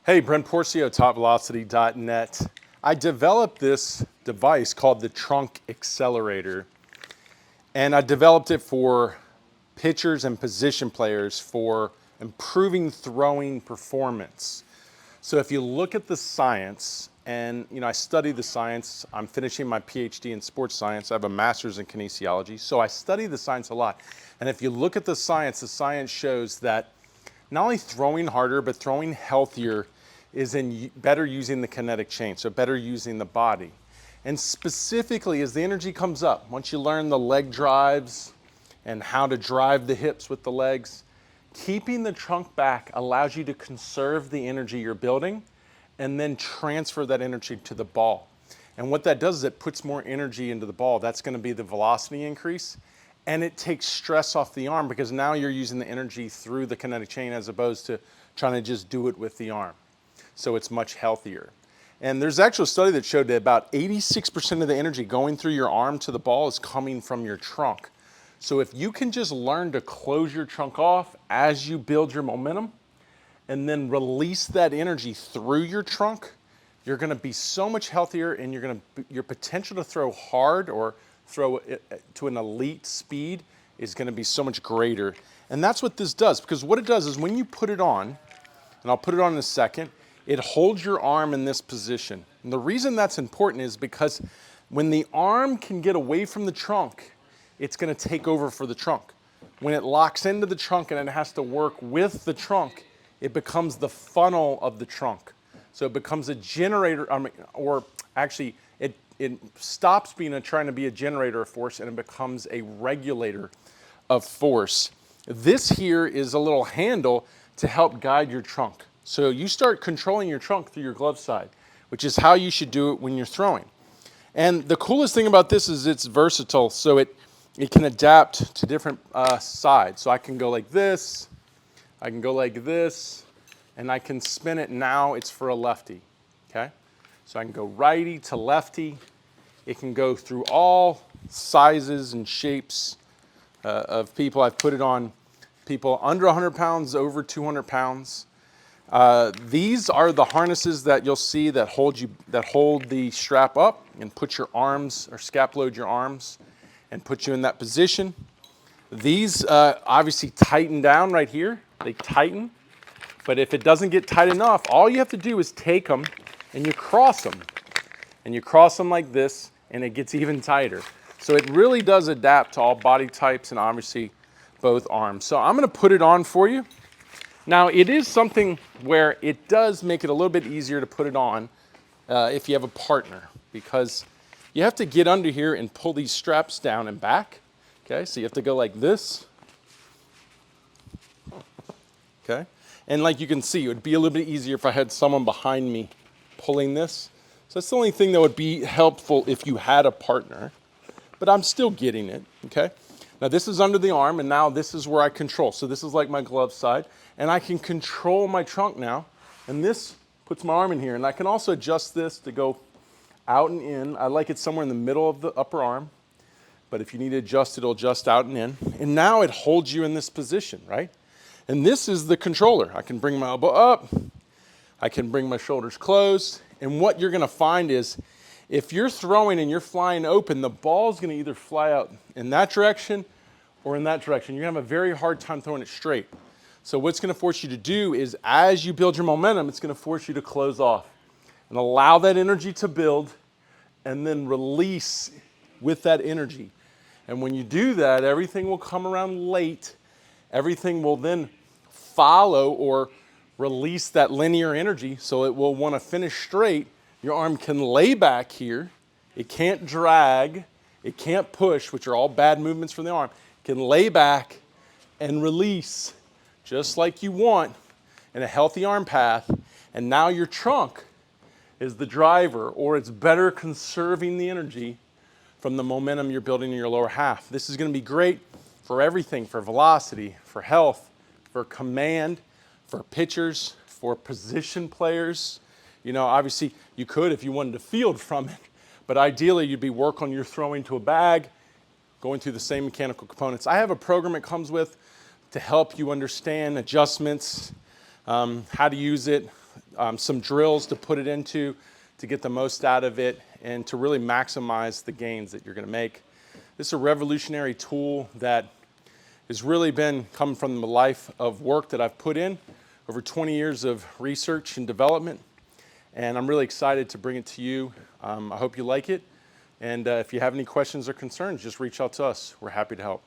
Hey, Brent Porcio, TopVelocity.net. I developed this device called the Trunk Excelerator, and I developed it for pitchers and position players for improving throwing performance. So if you look at the science, and I study the science, I'm finishing my PhD in sports science, I have a master's in kinesiology, so I study the science a lot. And if you look at the science shows that not only throwing harder, but throwing healthier is in better using the kinetic chain, so better using the body. And specifically, as the energy comes up, once you learn the leg drives and how to drive the hips with the legs, keeping the trunk back allows you to conserve the energy you're building and then transfer that energy to the ball. And what that does is it puts more energy into the ball. That's going to be the velocity increase. And it takes stress off the arm because now you're using the energy through the kinetic chain as opposed to trying to just do it with the arm. So it's much healthier. And there's actually a study that showed that about 86% of the energy going through your arm to the ball is coming from your trunk. So if you can just learn to close your trunk off as you build your momentum and then release that energy through your trunk, you're going to be so much healthier, and your potential to throw hard or throw to an elite speed is going to be so much greater. And that's what this does, because what it does is when you put it on, and I'll put it on in a second, it holds your arm in this position. And the reason that's important is because when the arm can get away from the trunk, it's going to take over for the trunk. When it locks into the trunk and it has to work with the trunk, it becomes the funnel of the trunk. So it becomes a generator, or actually it stops being trying to be a generator of force, and it becomes a regulator of force. This here is a little handle to help guide your trunk. So you start controlling your trunk through your glove side, which is how you should do it when you're throwing. And the coolest thing about this is it's versatile, so it can adapt to different sides. So I can go like this, I can go like this, and I can spin it. Now it's for a lefty, okay? So I can go righty to lefty. It can go through all sizes and shapes of people. I've put it on people under 100 pounds, over 200 pounds. These are the harnesses that you'll see that hold the strap up and put your arms, or scap load your arms and put you in that position. These obviously tighten down right here. They tighten. But if it doesn't get tight enough, all you have to do is take them and you cross them. And you cross them like this, and it gets even tighter. So it really does adapt to all body types and obviously both arms. So I'm going to put it on for you. Now it is something where it does make it a little bit easier to put it on if you have a partner, because you have to get under here and pull these straps down and back. Okay, so you have to go like this. Okay. And like you can see, it would be a little bit easier if I had someone behind me pulling this. So that's the only thing that would be helpful if you had a partner. But I'm still getting it, okay? Now this is under the arm, and now this is where I control. So this is like my glove side, and I can control my trunk now. And this puts my arm in here, and I can also adjust this to go out and in. I like it somewhere in the middle of the upper arm, but if you need to adjust, it'll adjust out and in. And now it holds you in this position, right? And this is the controller. I can bring my elbow up. I can bring my shoulders closed. And what you're going to find is if you're throwing and you're flying open, the ball's going to either fly out in that direction or in that direction. You're going to have a very hard time throwing it straight. So what's going to force you to do is, as you build your momentum, it's going to force you to close off and allow that energy to build and then release with that energy. And when you do that, everything will come around late. Everything will then follow or release that linear energy, so it will want to finish straight. Your arm can lay back here. It can't drag. It can't push, which are all bad movements from the arm. It can lay back and release just like you want in a healthy arm path. And now your trunk is the driver, or it's better conserving the energy from the momentum you're building in your lower half. This is going to be great for everything, for velocity, for health, for command, for pitchers, for position players. Obviously you could if you wanted to field from it, but ideally you'd be work on your throwing to a bag, going through the same mechanical components. I have a program it comes with to help you understand adjustments, how to use it, some drills to put it into to get the most out of it and to really maximize the gains that you're going to make. This is a revolutionary tool that has really been coming from the life of work that I've put in over 20 years of research and development, and I'm really excited to bring it to you. I hope you like it, and if you have any questions or concerns, just reach out to us. We're happy to help.